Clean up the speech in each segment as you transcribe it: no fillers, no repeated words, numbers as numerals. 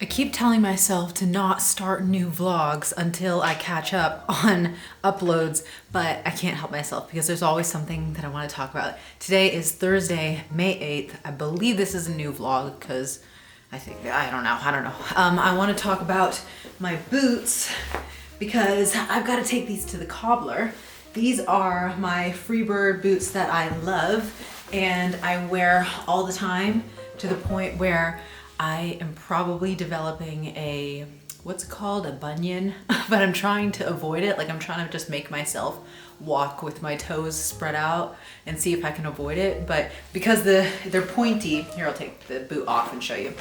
I keep telling myself to not start new vlogs until I catch up on uploads, but I can't help myself because there's always something that I want to talk about. Today is Thursday, May 8th. I believe this is a new vlog because I don't know. I want to talk about my boots because I've got to take these to the cobbler. These are my Freebird boots that I love and I wear all the time to the point where I am probably developing a, what's it called? A bunion, but I'm trying to avoid it. Like I'm trying to just make myself walk with my toes spread out and see if I can avoid it. But because they're pointy, here I'll take the boot off and show you.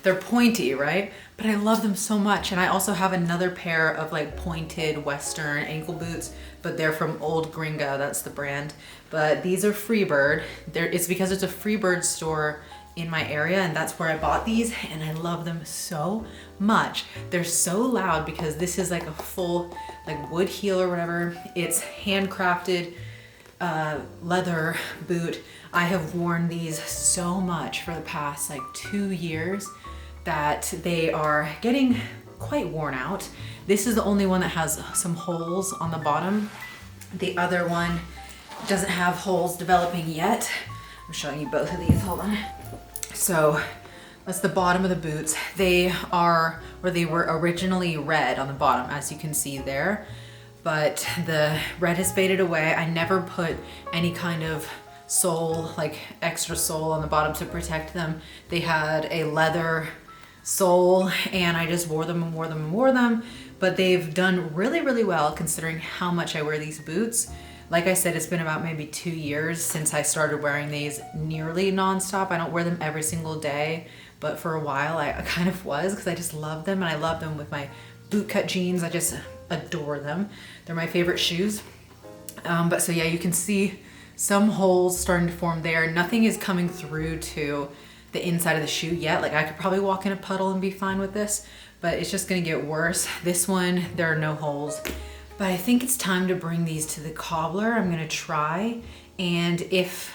They're pointy, right? But I love them so much. And I also have another pair of like pointed Western ankle boots, but they're from Old Gringo, that's the brand. But these are Freebird. It's because it's a Freebird store in my area and that's where I bought these and I love them so much. They're so loud because this is like a full like wood heel or whatever. It's handcrafted leather boot. I have worn these so much for the past like 2 years that they are getting quite worn out. This is the only one that has some holes on the bottom. The other one doesn't have holes developing yet. I'm showing you both of these, hold on. So that's the bottom of the boots. They are, or they were originally red on the bottom, as you can see there, but the red has faded away. I never put any kind of sole, like extra sole on the bottom to protect them. They had a leather sole and I just wore them and wore them and wore them, but they've done really, really well considering how much I wear these boots. Like I said, it's been about maybe 2 years since I started wearing these nearly nonstop. I don't wear them every single day, but for a while I kind of was because I just love them and I love them with my bootcut jeans. I just adore them. They're my favorite shoes. But so yeah, you can see some holes starting to form there. Nothing is coming through to the inside of the shoe yet. Like I could probably walk in a puddle and be fine with this, but it's just gonna get worse. This one, there are no holes. But I think it's time to bring these to the cobbler. I'm gonna try. And if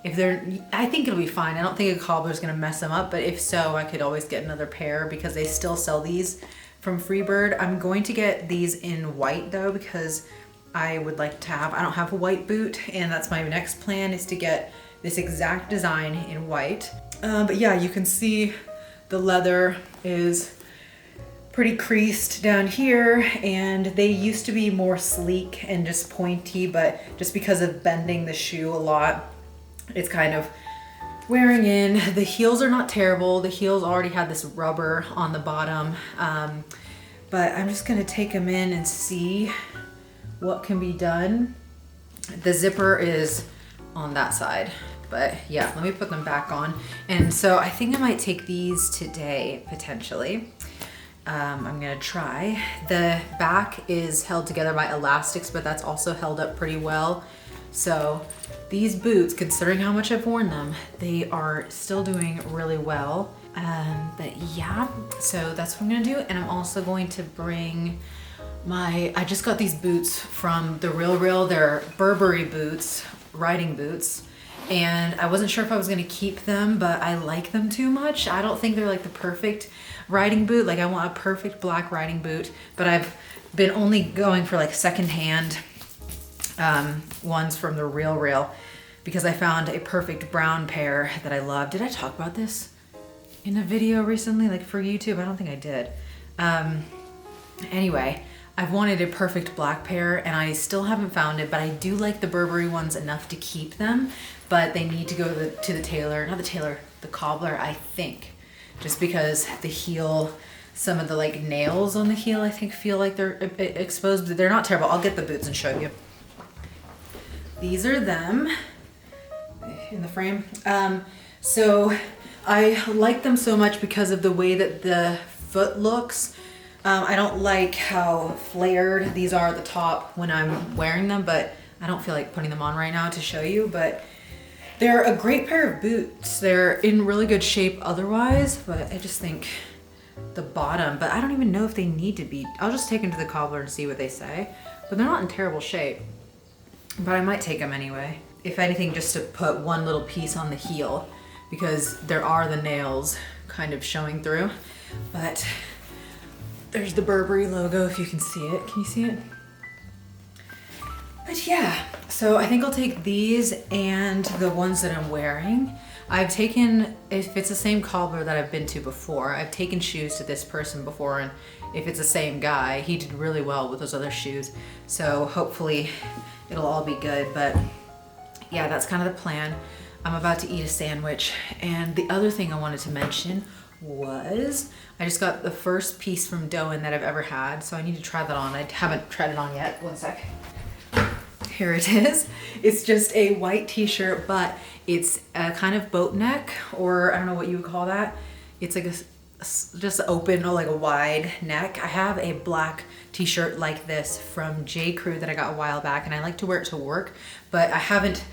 they're, I think it'll be fine. I don't think a cobbler's gonna mess them up, but if so, I could always get another pair because they still sell these from Freebird. I'm going to get these in white though, because I would like to have, I don't have a white boot and that's my next plan is to get this exact design in white. But yeah, you can see the leather is pretty creased down here and they used to be more sleek and just pointy, but just because of bending the shoe a lot, it's kind of wearing in. The heels are not terrible. The heels already had this rubber on the bottom, but I'm just gonna take them in and see what can be done. The zipper is on that side, but yeah, let me put them back on. And so I think I might take these today, potentially. I'm gonna try. The back is held together by elastics, but that's also held up pretty well. So these boots, considering how much I've worn them, they are still doing really well. But yeah, so that's what I'm gonna do. And I'm also going to bring I just got these boots from the Real. They're Burberry boots, riding boots. And I wasn't sure if I was gonna keep them, but I like them too much. I don't think they're like the perfect riding boot. Like I want a perfect black riding boot, but I've been only going for like secondhand ones from the Real because I found a perfect brown pair that I love. Did I talk about this in a video recently, like for YouTube? I don't think I did. Anyway, I've wanted a perfect black pair and I still haven't found it, but I do like the Burberry ones enough to keep them, but they need to go to the tailor, not the tailor, the cobbler, I think, just because the heel, some of the like nails on the heel, I think feel like they're exposed. They're not terrible. I'll get the boots and show you. These are them in the frame. So I like them so much because of the way that the foot looks. I don't like how flared these are at the top when I'm wearing them, but I don't feel like putting them on right now to show you, but they're a great pair of boots. They're in really good shape otherwise, but I just think the bottom, but I don't even know if they need to be. I'll just take them to the cobbler and see what they say, but they're not in terrible shape, but I might take them anyway. If anything, just to put one little piece on the heel because there are the nails kind of showing through. But there's the Burberry logo if you can see it. Can you see it? But yeah, so I think I'll take these and the ones that I'm wearing. I've taken, if it's the same cobbler that I've been to before, I've taken shoes to this person before, and if it's the same guy, he did really well with those other shoes. So hopefully it'll all be good. But yeah, that's kind of the plan. I'm about to eat a sandwich. And the other thing I wanted to mention was I just got the first piece from Doen that I've ever had. So I need to try that on. I haven't tried it on yet. One sec. Here it is. It's just a white t-shirt, but it's a kind of boat neck, or I don't know what you would call that. It's like just open or like a wide neck. I have a black t-shirt like this from J. Crew that I got a while back, and I like to wear it to work, but I haven't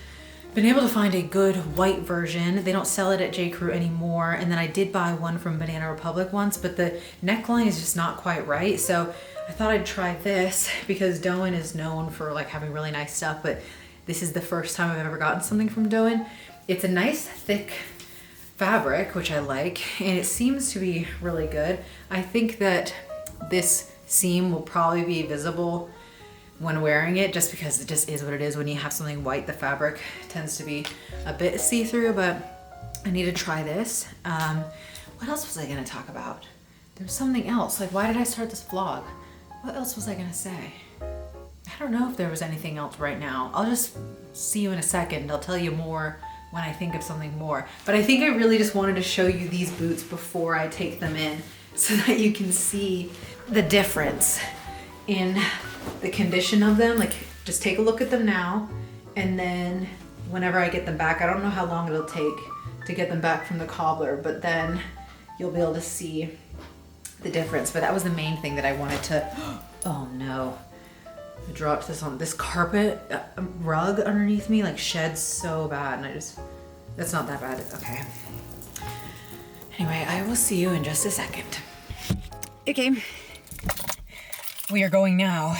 been able to find a good white version. They don't sell it at J. Crew anymore. And then I did buy one from Banana Republic once, but the neckline is just not quite right. So I thought I'd try this because Doen is known for like having really nice stuff, but this is the first time I've ever gotten something from Doen. It's a nice thick fabric, which I like, and it seems to be really good. I think that this seam will probably be visible when wearing it, just because it just is what it is. When you have something white, the fabric tends to be a bit see-through, but I need to try this. What else was I gonna talk about? There was something else. Like, why did I start this vlog? What else was I gonna say? I don't know if there was anything else right now. I'll just see you in a second. I'll tell you more when I think of something more. But I think I really just wanted to show you these boots before I take them in so that you can see the difference in the condition of them. Like, just take a look at them now, and then whenever I get them back, I don't know how long it'll take to get them back from the cobbler, but then you'll be able to see the difference. But that was the main thing that I wanted to, oh no. I dropped this on this carpet rug underneath me, like sheds so bad, and that's not that bad, okay. Anyway, I will see you in just a second. Okay, we are going now.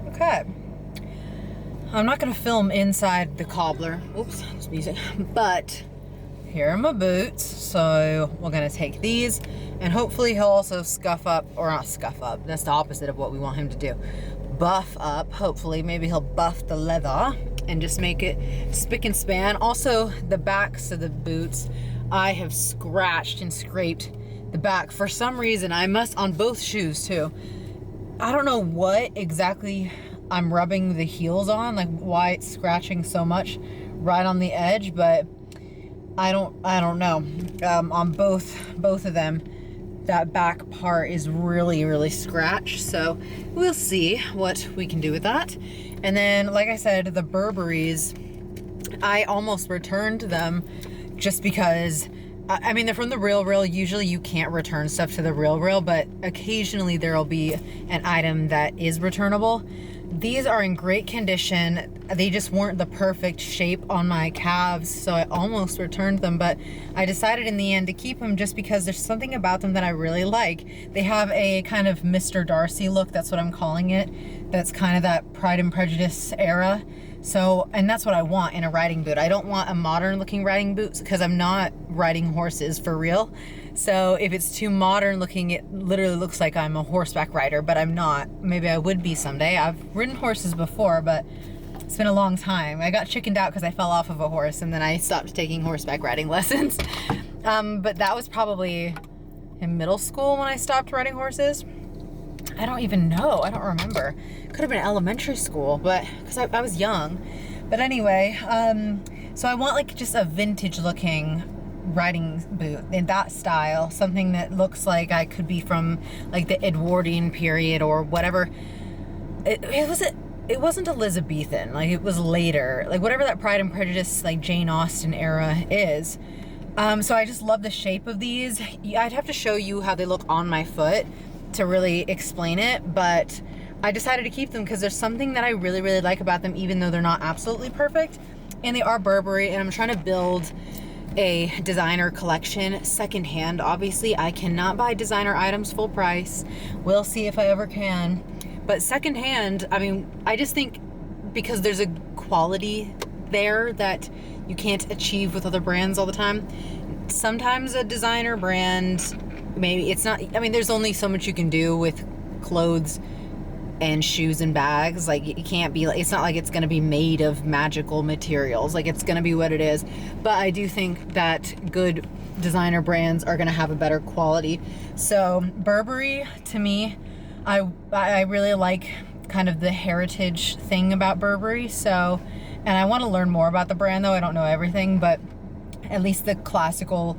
Okay. I'm not gonna film inside the cobbler. Oops, there's music. But here are my boots. So we're gonna take these, and hopefully he'll also scuff up, or not scuff up, that's the opposite of what we want him to do. Buff up, hopefully. Maybe he'll buff the leather and just make it spick and span. Also, the backs of the boots, I have scratched and scraped the back. For some reason, I must, on both shoes too. I don't know what exactly I'm rubbing the heels on, like why it's scratching so much right on the edge, but I don't know. On both of them, that back part is really scratched, so we'll see what we can do with that. And then, like I said, the Burberrys, I almost returned them just because, I mean, they're from the Real. Usually you can't return stuff to the Real, but occasionally there'll be an item that is returnable. These are in great condition. They just weren't the perfect shape on my calves, so I almost returned them, but I decided in the end to keep them just because there's something about them that I really like. They have a kind of Mr. Darcy look, that's what I'm calling it. That's kind of that Pride and Prejudice era. So, and that's what I want in a riding boot. I don't want a modern looking riding boot because I'm not riding horses for real. So if it's too modern looking, it literally looks like I'm a horseback rider, but I'm not. Maybe I would be someday. I've ridden horses before, but it's been a long time. I got chickened out because I fell off of a horse, and then I stopped taking horseback riding lessons. But that was probably in middle school when I stopped riding horses. I don't even know. I don't remember. Could have been elementary school, but because I was young. But anyway, so I want like just a vintage looking riding boot in that style, something that looks like I could be from like the Edwardian period or whatever. It wasn't Elizabethan, like it was later, like whatever that Pride and Prejudice, like Jane Austen era is. So I just love the shape of these. I'd have to show you how they look on my foot to really explain it, but I decided to keep them because there's something that I really like about them, even though they're not absolutely perfect. And they are Burberry, and I'm trying to build a designer collection secondhand. Obviously, I cannot buy designer items full price. We'll see if I ever can. But secondhand, I mean, I just think because there's a quality there that you can't achieve with other brands all the time. Sometimes a designer brand, maybe it's not, I mean, there's only so much you can do with clothes and shoes and bags. Like, it can't be, it's not like it's going to be made of magical materials. Like, it's going to be what it is. But I do think that good designer brands are going to have a better quality. So Burberry, to me, I really like kind of the heritage thing about Burberry. So, and I want to learn more about the brand, though I don't know everything, but at least the classical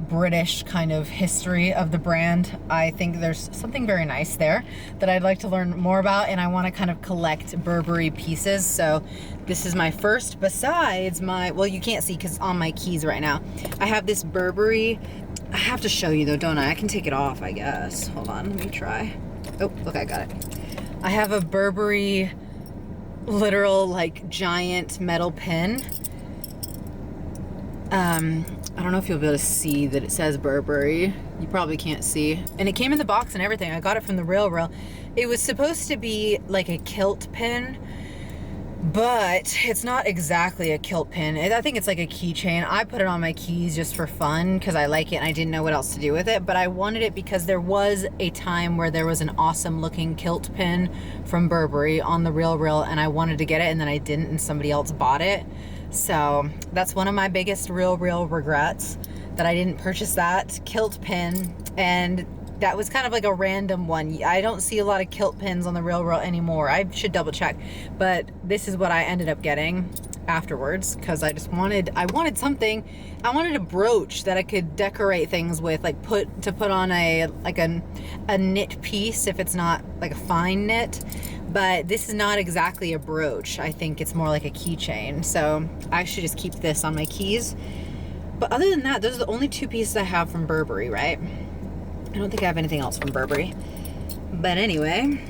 British kind of history of the brand, I think there's something very nice there that I'd like to learn more about, and I want to kind of collect Burberry pieces. So this is my first, besides my, well, you can't see because on my keys right now, I have this Burberry. I have to show you though, don't I? I can take it off, I guess. Hold on, let me try. Oh, look, I got it. I have a Burberry literal like giant metal pin. I don't know if you'll be able to see that it says Burberry. You probably can't see. And it came in the box and everything. I got it from the Rail. It was supposed to be like a kilt pin, but it's not exactly a kilt pin. I think it's like a keychain. I put it on my keys just for fun because I like it and I didn't know what else to do with it. But I wanted it because there was a time where there was an awesome looking kilt pin from Burberry on the Rail, and I wanted to get it and then I didn't, and somebody else bought it. So that's one of my biggest real regrets, that I didn't purchase that kilt pin. And that was kind of like a random one. I don't see a lot of kilt pins on the Rail anymore. I should double check, but this is what I ended up getting afterwards because I wanted something. I wanted a brooch that I could decorate things with, like put on a knit piece if it's not like a fine knit. But this is not exactly a brooch. I think it's more like a keychain. So I should just keep this on my keys. But other than that, those are the only two pieces I have from Burberry, right? I don't think I have anything else from Burberry. But anyway,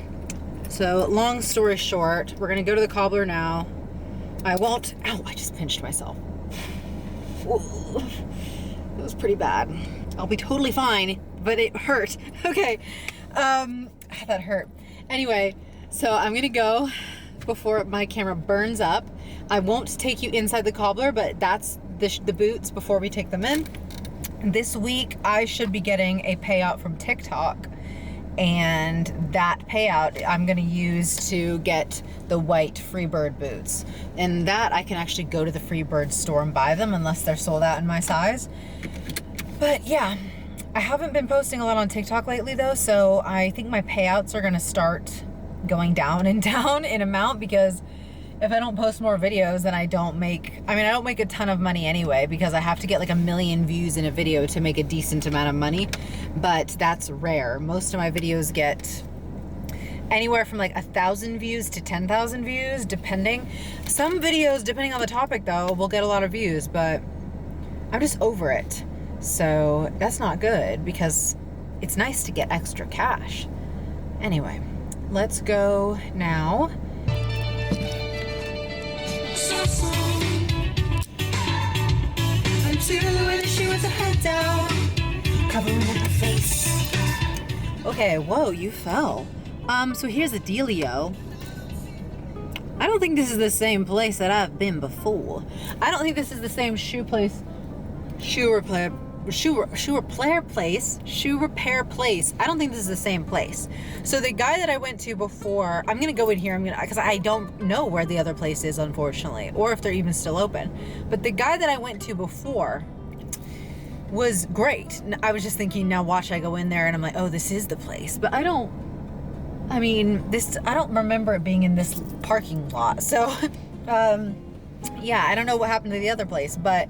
so long story short, we're gonna go to the cobbler now. Ow, I just pinched myself. Ooh, it was pretty bad. I'll be totally fine, but it hurt. Okay, that hurt. Anyway, so I'm gonna go before my camera burns up. I won't take you inside the cobbler, but that's the boots before we take them in. This week, I should be getting a payout from TikTok, and that payout I'm gonna use to get the white Freebird boots. And that I can actually go to the Freebird store and buy them unless they're sold out in my size. But yeah, I haven't been posting a lot on TikTok lately though, so I think my payouts are gonna start going down and down in amount, because if I don't post more videos, then I don't make a ton of money anyway, because I have to get like 1 million views in a video to make a decent amount of money, but that's rare. Most of my videos get anywhere from like 1,000 views to 10,000 views, depending. Some videos, depending on the topic though, will get a lot of views, but I'm just over it. So that's not good, because it's nice to get extra cash. Anyway, let's go now. Okay, whoa, you fell. So here's the dealio. I don't think this is the same place that I've been before. I don't think this is the same shoe repair place. I don't think this is the same place. So the guy that I went to before, I'm gonna go in here, because I don't know where the other place is, unfortunately, or if they're even still open. But the guy that I went to before was great. I was just thinking, now watch, I go in there and I'm like, oh, this is the place. But I don't remember it being in this parking lot. So, yeah, I don't know what happened to the other place, but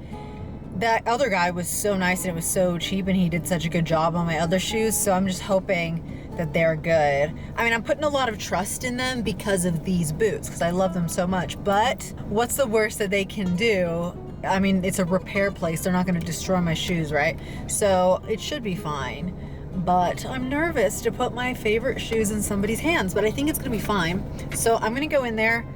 that other guy was so nice and it was so cheap, and he did such a good job on my other shoes. So I'm just hoping that they're good. I mean, I'm putting a lot of trust in them because of these boots, because I love them so much. But what's the worst that they can do? I mean, it's a repair place. They're not going to destroy my shoes, right? So it should be fine. But I'm nervous to put my favorite shoes in somebody's hands, but I think it's going to be fine. So I'm going to go in there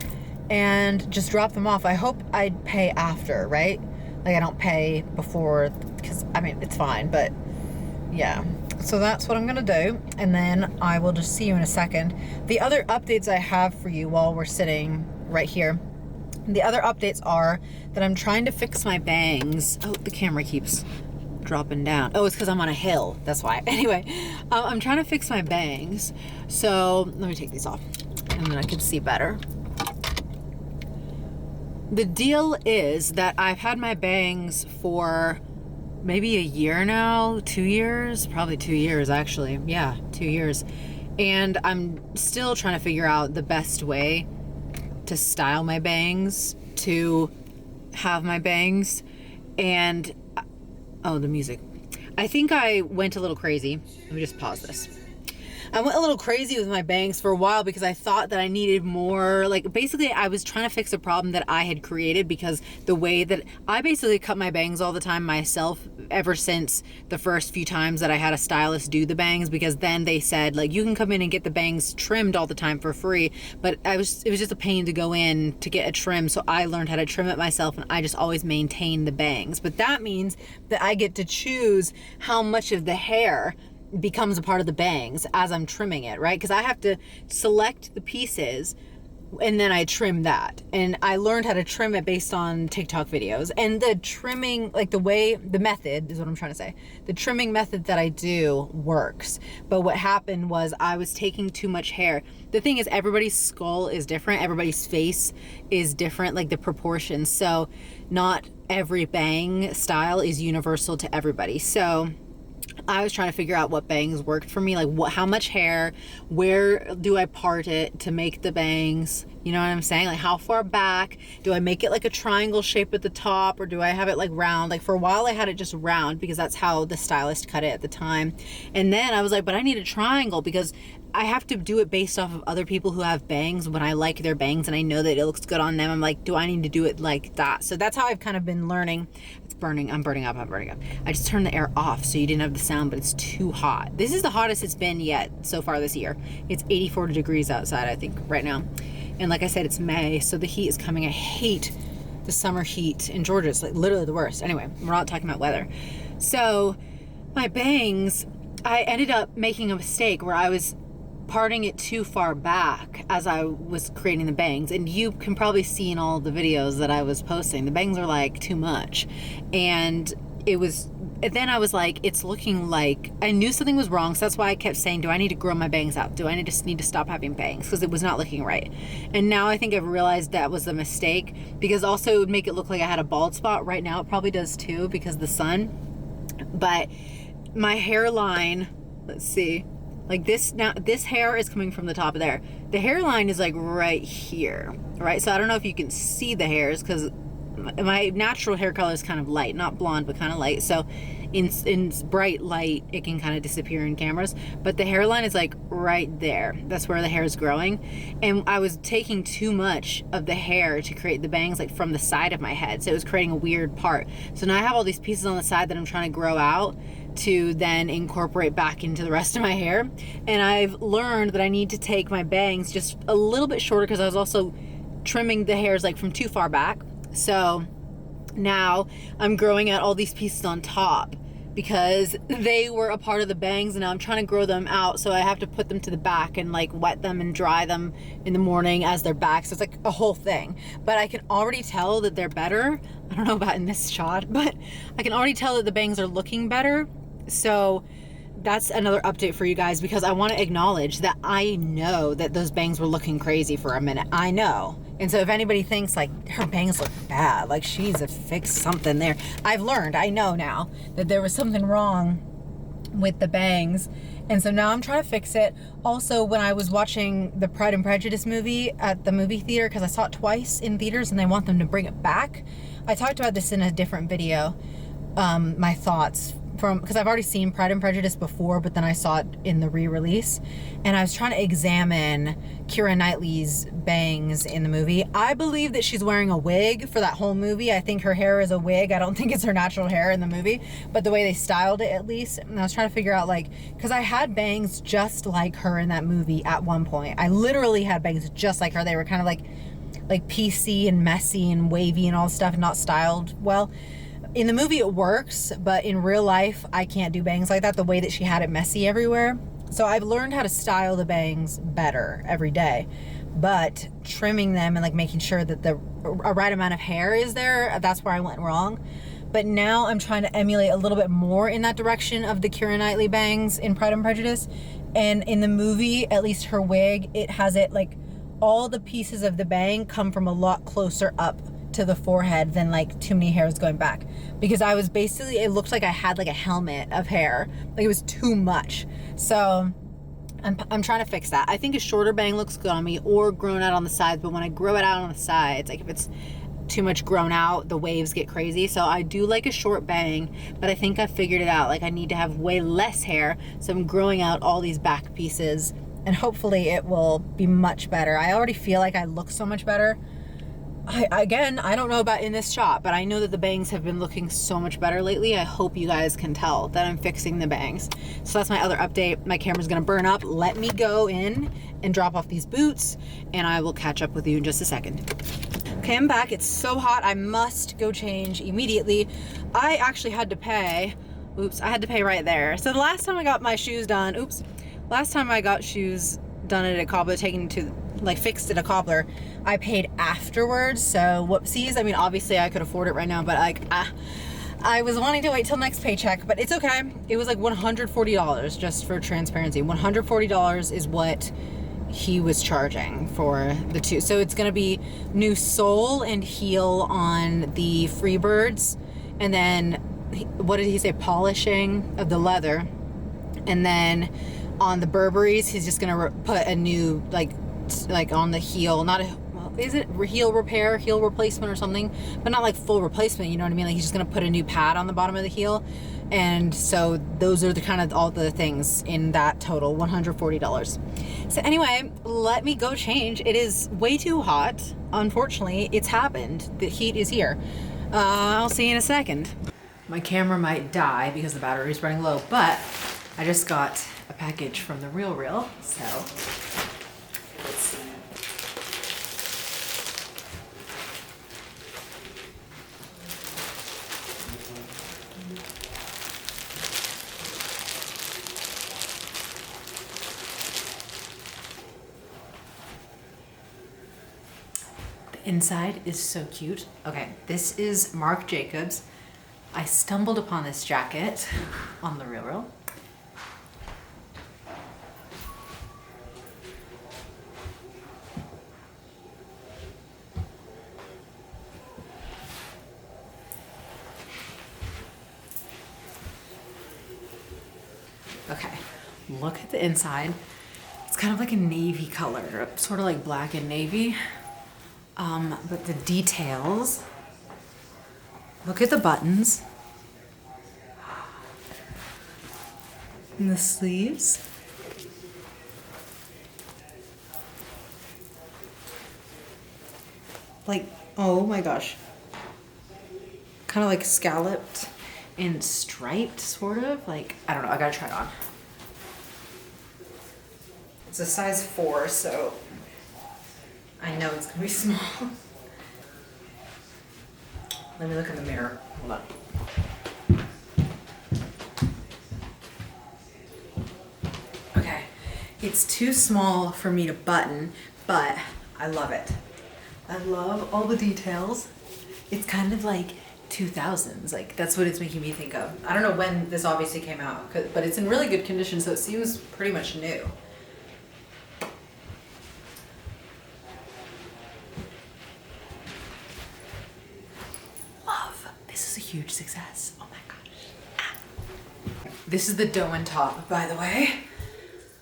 and just drop them off. I hope I'd pay after, right? Like, I don't pay before, because I mean, it's fine, but yeah. So that's what I'm gonna do, and then I will just see you in a second. The other updates I have for you while we're sitting right here The other updates are that I'm trying to fix my bangs. Oh, the camera keeps dropping down. Oh, it's because I'm on a hill. That's why. Anyway, I'm trying to fix my bangs. So let me take these off and then I can see better. The deal is that I've had my bangs for maybe a year now, 2 years, probably 2 years actually. Yeah, 2 years. And I'm still trying to figure out the best way to style my bangs, to have my bangs. And oh, the music. I think I went a little crazy. Let me just pause this. I went a little crazy with my bangs for a while because I thought that I needed more, like basically I was trying to fix a problem that I had created, because the way that I basically cut my bangs all the time myself ever since the first few times that I had a stylist do the bangs, because then they said like you can come in and get the bangs trimmed all the time for free, but it was just a pain to go in to get a trim, so I learned how to trim it myself and I just always maintain the bangs. But that means that I get to choose how much of the hair becomes a part of the bangs as I'm trimming it, right? Because I have to select the pieces and then I trim that. And I learned how to trim it based on TikTok videos. And the trimming, like the method is what I'm trying to say. The trimming method that I do works. But what happened was I was taking too much hair. The thing is, everybody's skull is different. Everybody's face is different, like the proportions. So not every bang style is universal to everybody. So I was trying to figure out what bangs worked for me, like how much hair, where do I part it to make the bangs, you know what I'm saying? Like how far back, do I make it like a triangle shape at the top, or do I have it like round? Like for a while I had it just round because that's how the stylist cut it at the time. And then I was like, but I need a triangle because I have to do it based off of other people who have bangs when I like their bangs and I know that it looks good on them. I'm like, do I need to do it like that? So that's how I've kind of been learning. It's burning. I'm burning up. I just turned the air off so you didn't have the sound, but it's too hot. This is the hottest it's been yet so far this year. It's 84 degrees outside, I think, right now. And like I said, it's May, so the heat is coming. I hate the summer heat in Georgia. It's like literally the worst. Anyway, we're not talking about weather. So my bangs, I ended up making a mistake where I was parting it too far back as I was creating the bangs, and you can probably see in all the videos that I was posting, the bangs are like too much. And then I was like, it's looking like I knew something was wrong, so that's why I kept saying, do I need to grow my bangs out? Do I just need to stop having bangs? Because it was not looking right. And now I think I've realized that was a mistake, because also it would make it look like I had a bald spot. Right now it probably does too because of the sun. But my hairline, let's see, like this, now this hair is coming from the top of there. The hairline is like right here, right? So I don't know if you can see the hairs because my natural hair color is kind of light, not blonde, but kind of light. So in bright light, it can kind of disappear in cameras, but the hairline is like right there. That's where the hair is growing. And I was taking too much of the hair to create the bangs, like from the side of my head. So it was creating a weird part. So now I have all these pieces on the side that I'm trying to grow out to then incorporate back into the rest of my hair. And I've learned that I need to take my bangs just a little bit shorter because I was also trimming the hairs like from too far back. So now I'm growing out all these pieces on top because they were a part of the bangs, and now I'm trying to grow them out. So I have to put them to the back and like wet them and dry them in the morning as they're back. So it's like a whole thing, but I can already tell that they're better. I don't know about in this shot, but I can already tell that the bangs are looking better. So that's another update for you guys, because I want to acknowledge that I know that those bangs were looking crazy for a minute. I know. And so if anybody thinks like her bangs look bad, like she needs to fix something there, I've learned, I know now that there was something wrong with the bangs. And so now I'm trying to fix it. Also, when I was watching the Pride and Prejudice movie at the movie theater, because I saw it twice in theaters and they want them to bring it back. I talked about this in a different video, my thoughts because I've already seen Pride and Prejudice before, but then I saw it in the re-release, and I was trying to examine Keira Knightley's bangs in the movie. I believe that she's wearing a wig for that whole movie. I think her hair is a wig. I don't think it's her natural hair in the movie, but the way they styled it at least. And I was trying to figure out, like, because I had bangs just like her in that movie at one point. I literally had bangs just like her. They were kind of like PC and messy and wavy and all stuff, and not styled well. In the movie it works, but in real life I can't do bangs like that, the way that she had it messy everywhere. So I've learned how to style the bangs better every day. but trimming them and like making sure that a right amount of hair is there, that's where I went wrong. But now I'm trying to emulate a little bit more in that direction of the Keira Knightley bangs in Pride and Prejudice. And in the movie, at least her wig, it has it like all the pieces of the bang come from a lot closer up to the forehead than like too many hairs going back. Because I was basically, it looked like I had like a helmet of hair. Like it was too much. So I'm trying to fix that. I think a shorter bang looks good on me, or grown out on the sides. But when I grow it out on the sides, like if it's too much grown out, the waves get crazy. So I do like a short bang, but I think I figured it out. Like I need to have way less hair, so I'm growing out all these back pieces, and hopefully it will be much better. I already feel like I look so much better. I don't know about in this shot, but I know that the bangs have been looking so much better lately. I hope you guys can tell that I'm fixing the bangs. So that's my other update. My camera's gonna burn up. Let me go in and drop off these boots, and I will catch up with you in just a second. Okay, I'm back. It's so hot. I must go change immediately. I actually had to pay. Oops, I had to pay right there. So the last time I got my shoes done, last time I got shoes done at a cobbler, taken to like fixed at a cobbler, I paid afterwards. So whoopsies. I mean, obviously I could afford it right now, but like I was wanting to wait till next paycheck, but it's okay. It was like $140, just for transparency. $140 is what he was charging for the two. So it's gonna be new sole and heel on the Freebirds, and then what did he say, polishing of the leather, and then on the Burberrys he's just gonna put a new like on the heel, not a, well, is it heel repair, heel replacement or something, but not like full replacement, you know what I mean? Like he's just gonna put a new pad on the bottom of the heel. And so those are the kind of all the things in that total, $140. So anyway, let me go change. It is way too hot. Unfortunately, it's happened. The heat is here. I'll see you in a second. My camera might die because the battery is running low, but I just got a package from the RealReal, so let's see. Inside is so cute. Okay, this is Marc Jacobs. I stumbled upon this jacket on the RealReal. Okay, look at the inside. It's kind of like a navy color, sort of like black and navy. But the details, look at the buttons and the sleeves. Like, oh my gosh. Kind of like scalloped and striped, sort of. Like, I don't know, I gotta try it on. It's a size 4, so I know it's gonna be small. Let me look in the mirror. Hold on. Okay, it's too small for me to button, but I love it. I love all the details. It's kind of like 2000s, like that's what it's making me think of. I don't know when this obviously came out, but it's in really good condition, so it seems pretty much new. Huge success. Oh my gosh. This is the Doan top, by the way.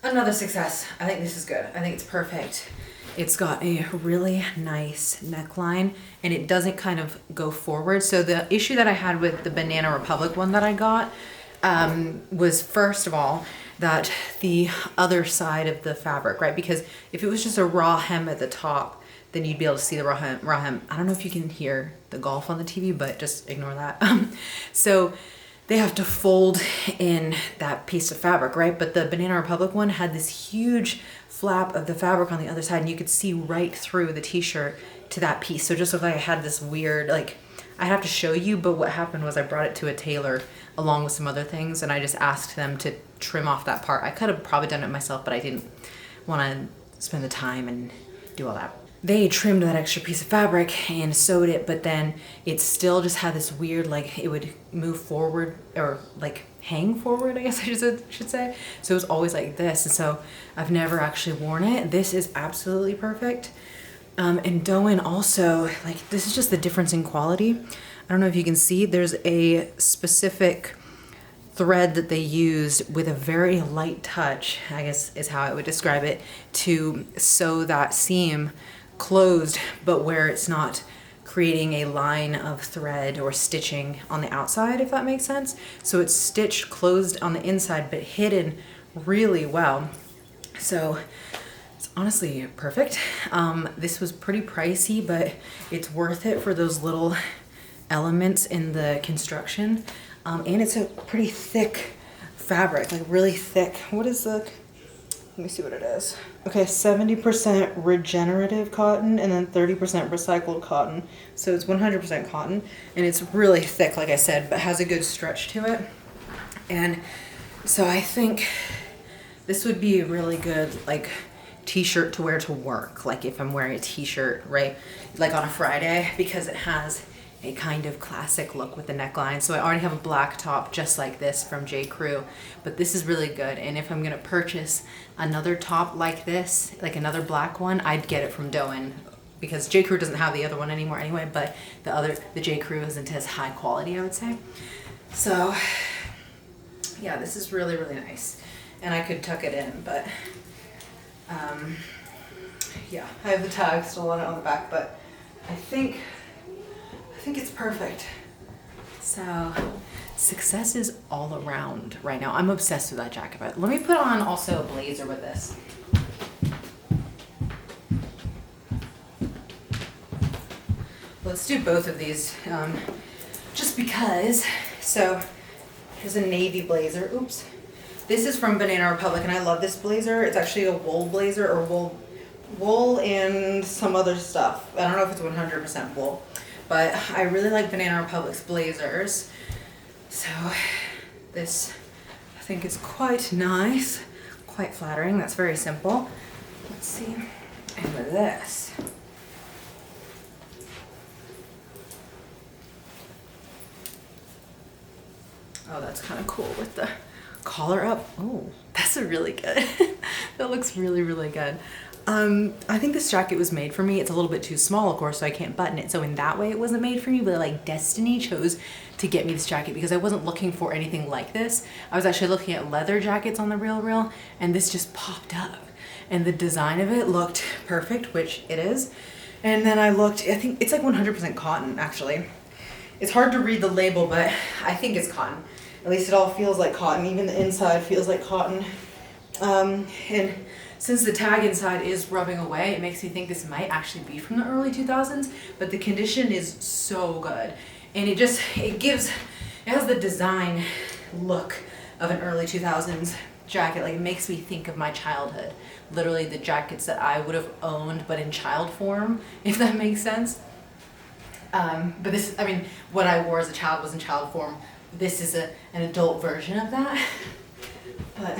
Another success. I think this is good. I think it's perfect. It's got a really nice neckline, and it doesn't kind of go forward. So the issue that I had with the Banana Republic one that I got was, first of all, that the other side of the fabric, right? Because if it was just a raw hem at the top, then you'd be able to see the raw hem. I don't know if you can hear the golf on the TV, but just ignore that. So they have to fold in that piece of fabric, right? But the Banana Republic one had this huge flap of the fabric on the other side, and you could see right through the t-shirt to that piece. So it just looked like I had this weird, like, I'd have to show you, but what happened was I brought it to a tailor along with some other things, and I just asked them to trim off that part. I could have probably done it myself, but I didn't want to spend the time and do all that. They trimmed that extra piece of fabric and sewed it, but then it still just had this weird, like it would move forward or like hang forward, I guess I should say. So it was always like this. And so I've never actually worn it. This is absolutely perfect. And Doen also, like, this is just the difference in quality. I don't know if you can see, there's a specific thread that they used with a very light touch, I guess is how I would describe it, to sew that seam closed, but where it's not creating a line of thread or stitching on the outside, if that makes sense. So it's stitched closed on the inside, but hidden really well. So it's honestly perfect. This was pretty pricey, but it's worth it for those little elements in the construction. And it's a pretty thick fabric, like really thick. What is the, let me see what it is. Okay, 70% regenerative cotton and then 30% recycled cotton. So it's 100% cotton, and it's really thick, like I said, but has a good stretch to it. And so I think this would be a really good like t-shirt to wear to work. Like if I'm wearing a t-shirt, right? Like on a Friday, because it has a kind of classic look with the neckline. So I already have a black top just like this from J. Crew, but this is really good. And if I'm gonna purchase another top like this, like another black one, I'd get it from Doen, because J. Crew doesn't have the other one anymore anyway, but the J. Crew isn't as high quality, I would say. So yeah, this is really, really nice. And I could tuck it in, but yeah, I have the tag still on it on the back, but I think it's perfect. So success is all around right now. I'm obsessed with that jacket, but let me put on also a blazer with this. Let's do both of these, just because. So here's a navy blazer. Oops. This is from Banana Republic, and I love this blazer. It's actually a wool blazer, or wool and some other stuff. I don't know if it's 100% wool. But I really like Banana Republic's blazers. So this, I think, is quite nice, quite flattering. That's very simple. Let's see. And with this, oh, that's kind of cool with the collar up. Oh, that's a really good. That looks really, really good. I think this jacket was made for me. It's a little bit too small, of course, so I can't button it. So in that way, it wasn't made for me, but like destiny chose to get me this jacket because I wasn't looking for anything like this. I was actually looking at leather jackets on the RealReal, and this just popped up. And the design of it looked perfect, which it is. And then I looked, I think it's like 100% cotton, actually. It's hard to read the label, but I think it's cotton. At least it all feels like cotton. Even the inside feels like cotton. And since the tag inside is rubbing away, it makes me think this might actually be from the early 2000s, but the condition is so good. And it has the design look of an early 2000s jacket. Like, it makes me think of my childhood. Literally the jackets that I would have owned, but in child form, if that makes sense. But this, I mean, what I wore as a child was in child form. This is an adult version of that. But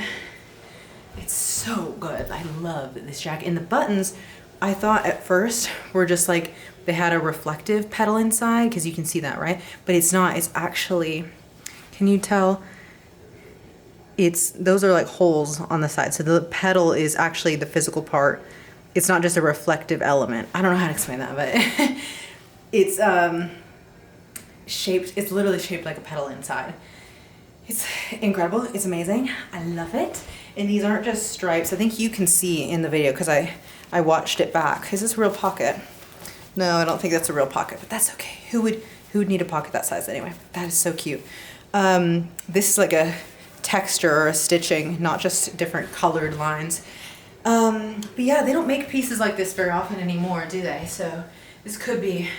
it's so good. I love this jacket. And the buttons, I thought at first were just like, they had a reflective petal inside, because you can see that, right? But it's not. It's actually, can you tell? Those are like holes on the side. So the petal is actually the physical part. It's not just a reflective element. I don't know how to explain that, but it's shaped, it's literally shaped like a petal inside. It's incredible. It's amazing. I love it. And these aren't just stripes. I think you can see in the video because I watched it back. Is this a real pocket? No, I don't think that's a real pocket, but that's okay. Who would need a pocket that size anyway? That is so cute. This is like a texture or a stitching, not just different colored lines. But yeah, they don't make pieces like this very often anymore, do they? So this could be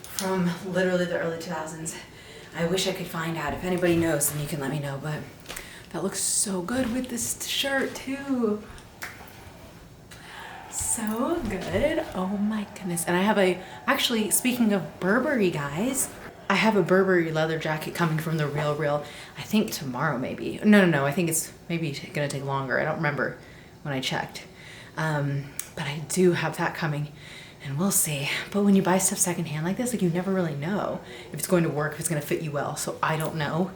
from literally the early 2000s. I wish I could find out. If anybody knows, then you can let me know. But that looks so good with this shirt too. So good. Oh my goodness. And I have actually, speaking of Burberry, guys, I have a Burberry leather jacket coming from the RealReal. I think tomorrow maybe. No. I think it's maybe gonna take longer. I don't remember when I checked. but I do have that coming, and we'll see. But when you buy stuff secondhand like this, like, you never really know if it's going to work, if it's going to fit you well. So I don't know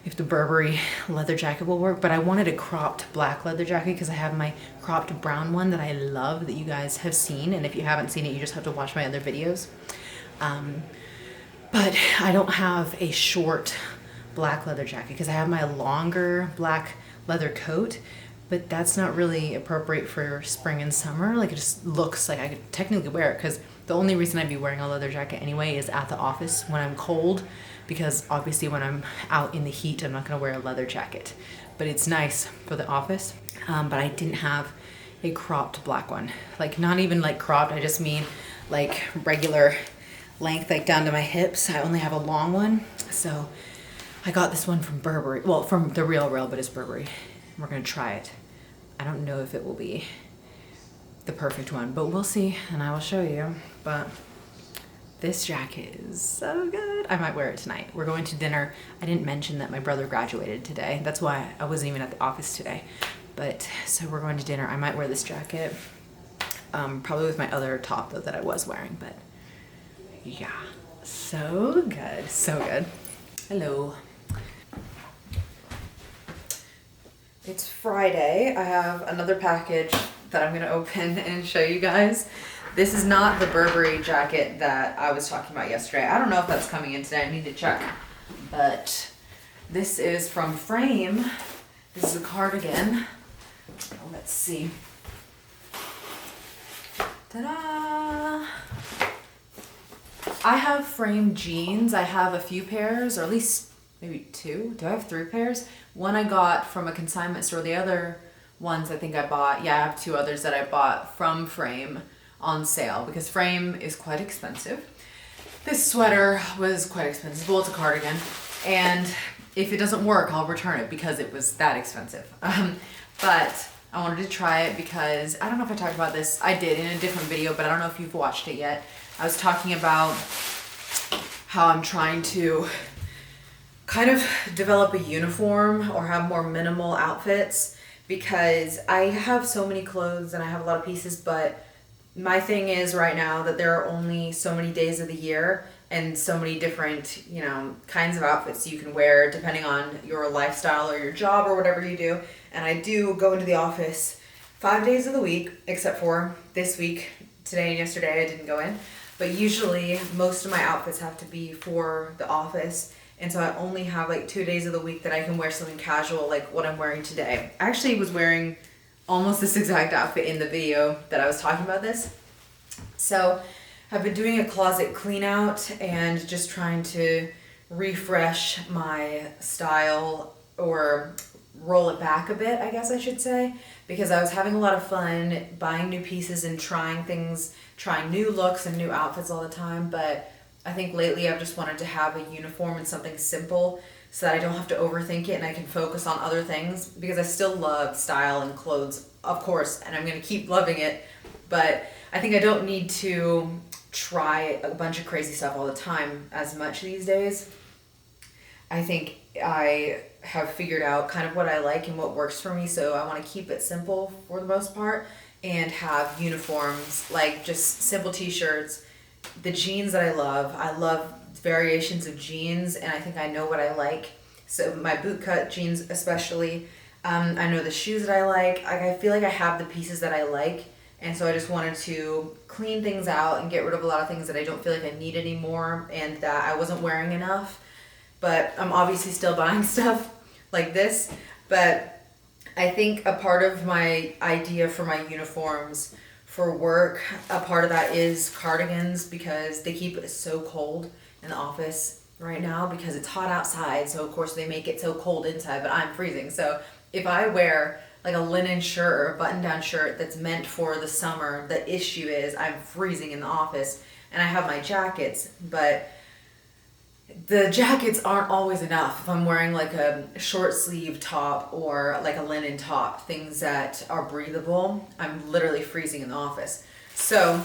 if the Burberry leather jacket will work, but I wanted a cropped black leather jacket because I have my cropped brown one that I love, that you guys have seen. And if you haven't seen it, you just have to watch my other videos. But I don't have a short black leather jacket because I have my longer black leather coat, but that's not really appropriate for spring and summer. Like, it just looks like I could technically wear it, because the only reason I'd be wearing a leather jacket anyway is at the office when I'm cold, because obviously when I'm out in the heat, I'm not gonna wear a leather jacket. But it's nice for the office. But I didn't have a cropped black one. Like, not even like cropped, I just mean like regular length, like down to my hips. I only have a long one. So I got this one from Burberry. Well, from The Real Real, but it's Burberry. We're gonna try it. I don't know if it will be the perfect one, but we'll see, and I will show you. But this jacket is so good. I might wear it tonight. We're going to dinner. I didn't mention that my brother graduated today. That's why I wasn't even at the office today. But so we're going to dinner. I might wear this jacket, probably with my other top though that I was wearing, but yeah, so good, so good. Hello. It's Friday. I have another package that I'm gonna open and show you guys. This is not the Burberry jacket that I was talking about yesterday. I don't know if that's coming in today. I need to check. But this is from Frame. This is a cardigan. Let's see. Ta-da! I have Frame jeans. I have a few pairs, or at least maybe two. Do I have three pairs? One I got from a consignment store. The other ones I think I bought. Yeah, I have two others that I bought from Frame on sale, because Frame is quite expensive. This sweater was quite expensive. Well, it's a cardigan. And if it doesn't work, I'll return it because it was that expensive. But I wanted to try it because, I don't know if I talked about this. I did in a different video, but I don't know if you've watched it yet. I was talking about how I'm trying to kind of develop a uniform or have more minimal outfits, because I have so many clothes and I have a lot of pieces, but my thing is right now that there are only so many days of the year and so many different, you know, kinds of outfits you can wear depending on your lifestyle or your job or whatever you do. And I do go into the office 5 days of the week, except for this week, today and yesterday I didn't go in. But usually most of my outfits have to be for the office. And so I only have like 2 days of the week that I can wear something casual, like what I'm wearing today. I actually was wearing almost this exact outfit in the video that I was talking about this. So I've been doing a closet clean out and just trying to refresh my style, or roll it back a bit, I guess I should say, because I was having a lot of fun buying new pieces and trying things, trying new looks and new outfits all the time. But I think lately I've just wanted to have a uniform and something simple so that I don't have to overthink it and I can focus on other things, because I still love style and clothes, of course, and I'm going to keep loving it. But I think I don't need to try a bunch of crazy stuff all the time as much these days. I think I have figured out kind of what I like and what works for me, so I want to keep it simple for the most part and have uniforms, like just simple t-shirts, the jeans that I love variations of jeans, and I think I know what I like. So my boot cut jeans especially, I know the shoes that I like. I feel like I have the pieces that I like, and so I just wanted to clean things out and get rid of a lot of things that I don't feel like I need anymore and that I wasn't wearing enough. But I'm obviously still buying stuff like this. But I think a part of my idea for my uniforms for work, a part of that is cardigans, because they keep it so cold in the office right now because it's hot outside. So of course they make it so cold inside, but I'm freezing. So if I wear like a linen shirt or a button-down shirt that's meant for the summer, the issue is I'm freezing in the office. And I have my jackets, but the jackets aren't always enough. If I'm wearing like a short sleeve top or like a linen top, things that are breathable, I'm literally freezing in the office. So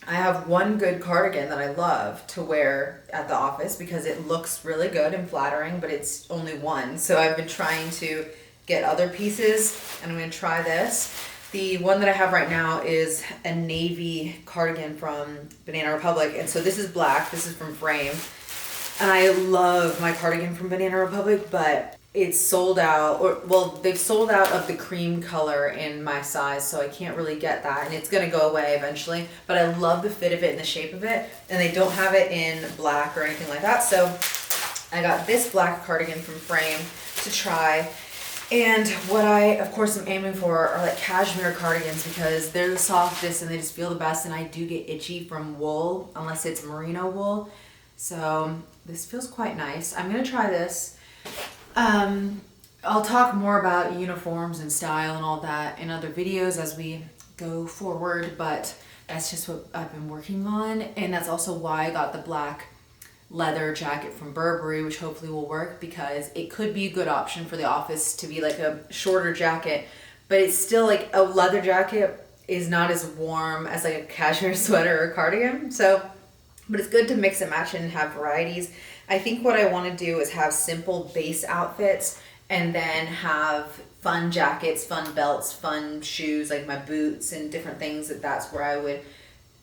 I have one good cardigan that I love to wear at the office because it looks really good and flattering, but it's only one. So I've been trying to get other pieces, and I'm going to try this. The one that I have right now is a navy cardigan from Banana Republic. And so this is black. This is from Frame. And I love my cardigan from Banana Republic, but it's sold out. Or well, they've sold out of the cream color in my size, so I can't really get that. And it's going to go away eventually. But I love the fit of it and the shape of it. And they don't have it in black or anything like that. So I got this black cardigan from Frame to try. And what I, of course, am aiming for are like cashmere cardigans because they're the softest and they just feel the best. And I do get itchy from wool unless it's merino wool. So this feels quite nice. I'm going to try this. I'll talk more about uniforms and style and all that in other videos as we go forward. But that's just what I've been working on. And that's also why I got the black leather jacket from Burberry, which hopefully will work because it could be a good option for the office to be like a shorter jacket, but it's still like a leather jacket is not as warm as like a cashmere sweater or cardigan. So, but it's good to mix and match and have varieties. I think what I want to do is have simple base outfits and then have fun jackets, fun belts, fun shoes, like my boots and different things. That's where I would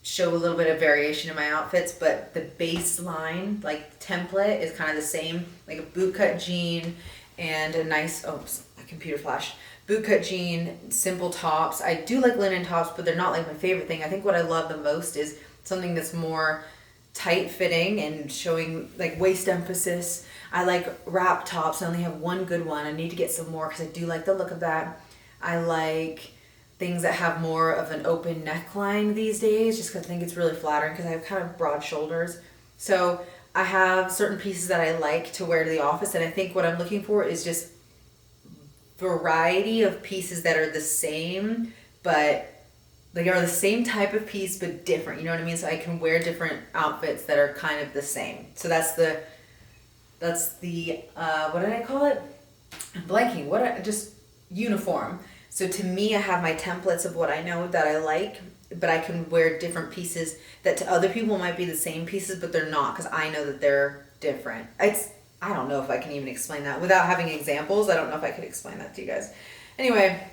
show a little bit of variation in my outfits, but the baseline, like template, is kind of the same, like a bootcut jean and a nice, oops, a computer flash, bootcut jean, simple tops. I do like linen tops, but they're not like my favorite thing. I think what I love the most is something that's more tight fitting and showing like waist emphasis. I like wrap tops. I only have one good one. I need to get some more because I do like the look of that. I like things that have more of an open neckline these days just because I think it's really flattering because I have kind of broad shoulders. So I have certain pieces that I like to wear to the office, and I think what I'm looking for is just variety of pieces that are the same but like are the same type of piece but different, you know what I mean? So I can wear different outfits that are kind of the same. So that's the what did I call it? I'm blanking. Just uniform. So to me, I have my templates of what I know that I like, but I can wear different pieces that to other people might be the same pieces, but they're not because I know that they're different. I don't know if I can even explain that without having examples. I don't know if I could explain that to you guys. Anyway,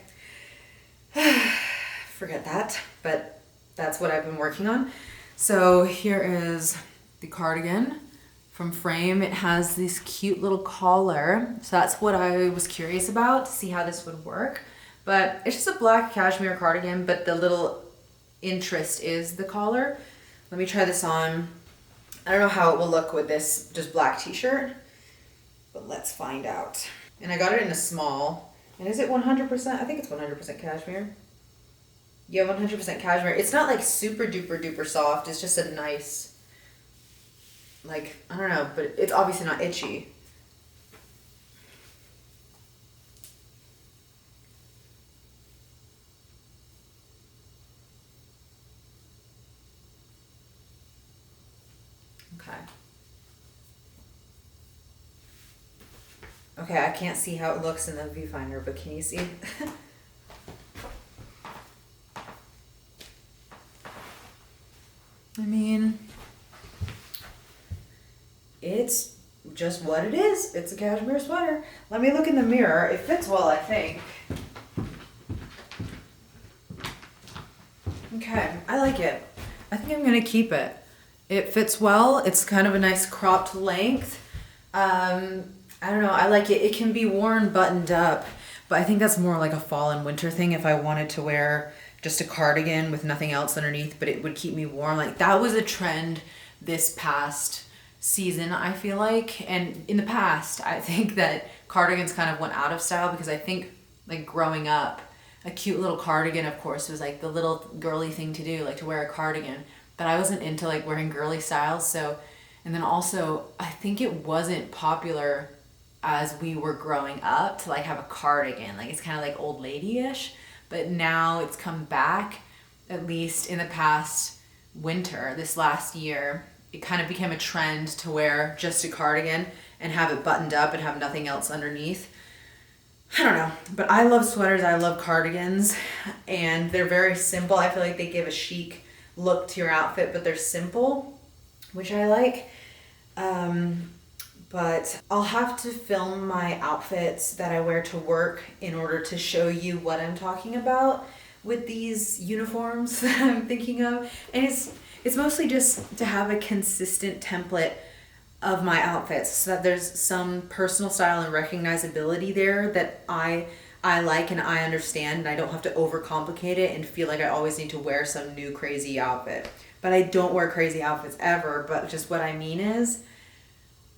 forget that, but that's what I've been working on. So here is the cardigan from Frame. It has this cute little collar. So that's what I was curious about, to see how this would work. But it's just a black cashmere cardigan, but the little interest is the collar. Let me try this on. I don't know how it will look with this just black t-shirt, but let's find out. And I got it in a small. And is it 100%? I think it's 100% cashmere. Yeah, 100% cashmere. It's not like super duper duper soft. It's just a nice, like, I don't know, but it's obviously not itchy. Okay, I can't see how it looks in the viewfinder, but can you see? I mean, it's just what it is. It's a cashmere sweater. Let me look in the mirror. It fits well, I think. Okay, I like it. I think I'm gonna keep it. It fits well. It's kind of a nice cropped length. I don't know, I like it. It can be worn buttoned up, but I think that's more like a fall and winter thing if I wanted to wear just a cardigan with nothing else underneath, but it would keep me warm. Like that was a trend this past season, I feel like. And in the past, I think that cardigans kind of went out of style because I think like growing up, a cute little cardigan, of course, was like the little girly thing to do, like to wear a cardigan. But I wasn't into like wearing girly styles. So, and then also I think it wasn't popular as we were growing up to like have a cardigan. Like it's kind of like old lady-ish, but now it's come back, at least in the past winter, this last year. It kind of became a trend to wear just a cardigan and have it buttoned up and have nothing else underneath. I don't know, but I love sweaters. I love cardigans, and they're very simple. I feel like they give a chic look to your outfit, but they're simple, which I like. But I'll have to film my outfits that I wear to work in order to show you what I'm talking about. with these uniforms that I'm thinking of. And it's mostly just to have a consistent template of my outfits so that there's some personal style and recognizability there that I like and I understand, and I don't have to overcomplicate it and feel like I always need to wear some new crazy outfit. But I don't wear crazy outfits ever, but just what I mean is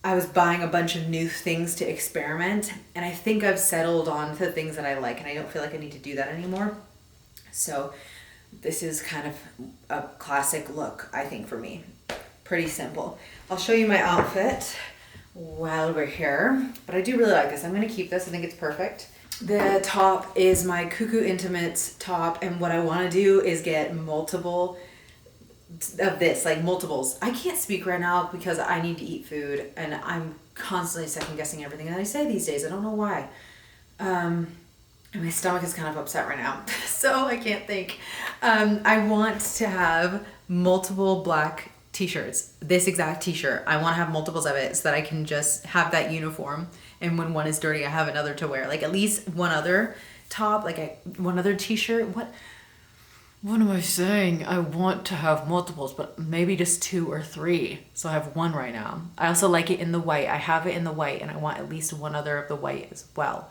I was buying a bunch of new things to experiment, and I think I've settled on the things that I like, and I don't feel like I need to do that anymore. So this is kind of a classic look, I think, for me. Pretty simple. I'll show you my outfit while we're here, but I do really like this. I'm going to keep this. I think it's perfect. The top is my Cuckoo Intimates top, and what I want to do is get multiple of this, like multiples. I can't speak right now because I need to eat food, and I'm constantly second guessing everything that I say these days. I don't know why. And my stomach is kind of upset right now, so I can't think. I want to have multiple black t-shirts. This exact t-shirt, I want to have multiples of it so that I can just have that uniform, and when one is dirty I have another to wear, like at least one other top, like one other t-shirt. What am I saying? I want to have multiples, but maybe just 2 or 3. So I have one right now. I also like it in the white. I have it in the white, and I want at least one other of the white as well.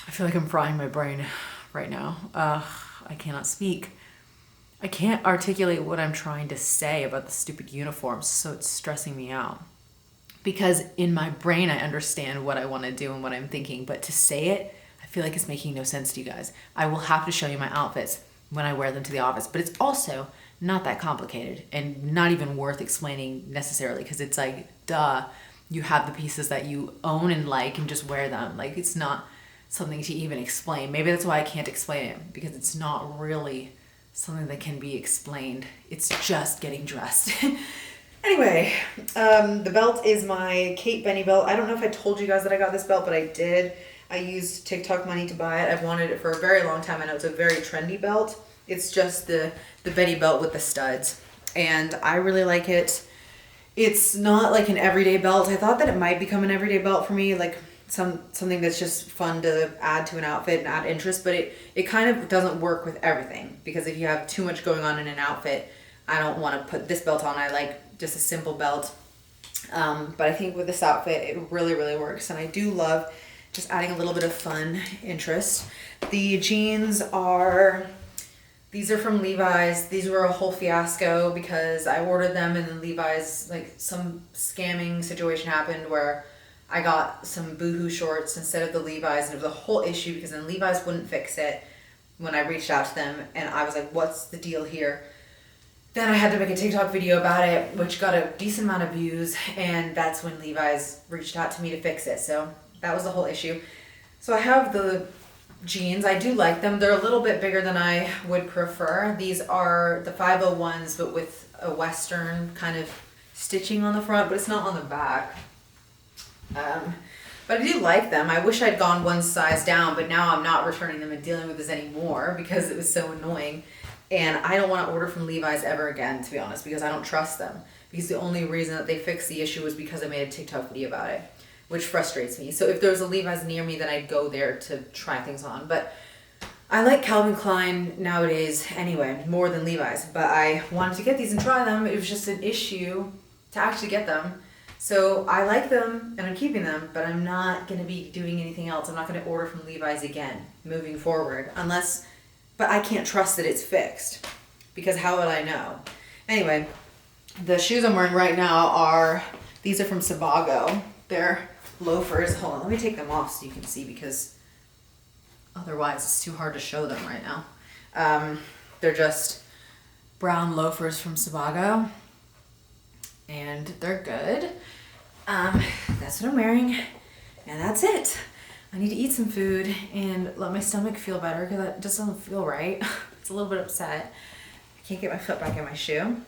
I feel like I'm frying my brain right now. I cannot speak. I can't articulate what I'm trying to say about the stupid uniforms, so it's stressing me out. Because in my brain, I understand what I want to do and what I'm thinking, but to say it, I feel like it's making no sense to you guys. I will have to show you my outfits when I wear them to the office, but it's also not that complicated and not even worth explaining necessarily, because it's like, duh, you have the pieces that you own and like and just wear them. Like, it's not something to even explain. Maybe that's why I can't explain it, because it's not really something that can be explained. It's just getting dressed. Anyway, the belt is my Kate Benny belt. I don't know if I told you guys that I got this belt, but I did. I used TikTok money to buy it. I've wanted it for a very long time. I know it's a very trendy belt. It's just the Betty belt with the studs, and I really like it. It's not like an everyday belt. I thought that it might become an everyday belt for me, like something that's just fun to add to an outfit and add interest, but it kind of doesn't work with everything, because if you have too much going on in an outfit, I don't want to put this belt on. I like just a simple belt. But I think with this outfit, it really, really works. And I do love just adding a little bit of fun interest. The jeans these are from Levi's. These were a whole fiasco because I ordered them and then Levi's, like some scamming situation happened where I got some Boohoo shorts instead of the Levi's, and it was a whole issue because then Levi's wouldn't fix it when I reached out to them, and I was like, what's the deal here? Then I had to make a TikTok video about it, which got a decent amount of views, and that's when Levi's reached out to me to fix it. So that was the whole issue. So I have the jeans. I do like them. They're a little bit bigger than I would prefer. These are the 501s, but with a Western kind of stitching on the front, but it's not on the back. But I do like them. I wish I'd gone one size down, but now I'm not returning them and dealing with this anymore because it was so annoying. And I don't want to order from Levi's ever again, to be honest, because I don't trust them. Because the only reason that they fixed the issue was because I made a TikTok video about it, which frustrates me. So if there's a Levi's near me, then I'd go there to try things on. But I like Calvin Klein nowadays anyway, more than Levi's. But I wanted to get these and try them. It was just an issue to actually get them. So I like them and I'm keeping them, but I'm not going to be doing anything else. I'm not going to order from Levi's again moving forward but I can't trust that it's fixed, because how would I know? Anyway, the shoes I'm wearing right now these are from Sebago. They're loafers. Hold on, let me take them off so you can see, because otherwise it's too hard to show them right now. They're just brown loafers from Sebago, and they're good. That's what I'm wearing, and that's it. I need to eat some food and let my stomach feel better, because it just doesn't feel right. It's a little bit upset. I can't get my foot back in my shoe.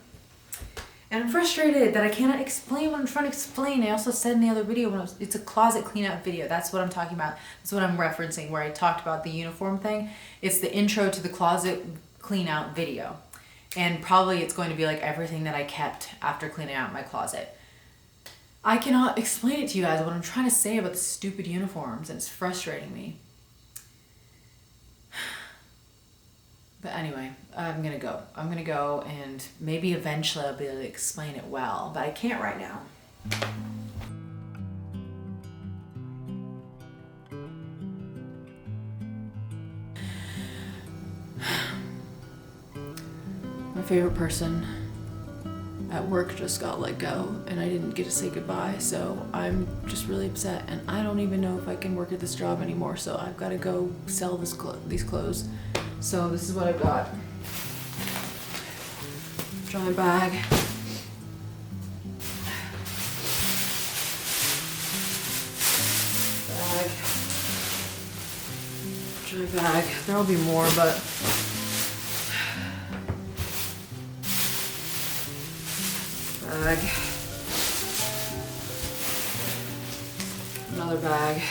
And I'm frustrated that I cannot explain what I'm trying to explain. I also said in the other video, it's a closet clean out video. That's what I'm talking about. That's what I'm referencing, where I talked about the uniform thing. It's the intro to the closet clean out video. And probably it's going to be like everything that I kept after cleaning out my closet. I cannot explain it to you guys what I'm trying to say about the stupid uniforms, and it's frustrating me. But anyway, I'm gonna go. I'm gonna go, and maybe eventually I'll be able to explain it well, but I can't right now. My favorite person at work just got let go, and I didn't get to say goodbye, so I'm just really upset, and I don't even know if I can work at this job anymore, so I've got to go sell these clothes. So this is what I've got. Dry bag. Bag. Dry bag. There'll be more, but bag. Another bag.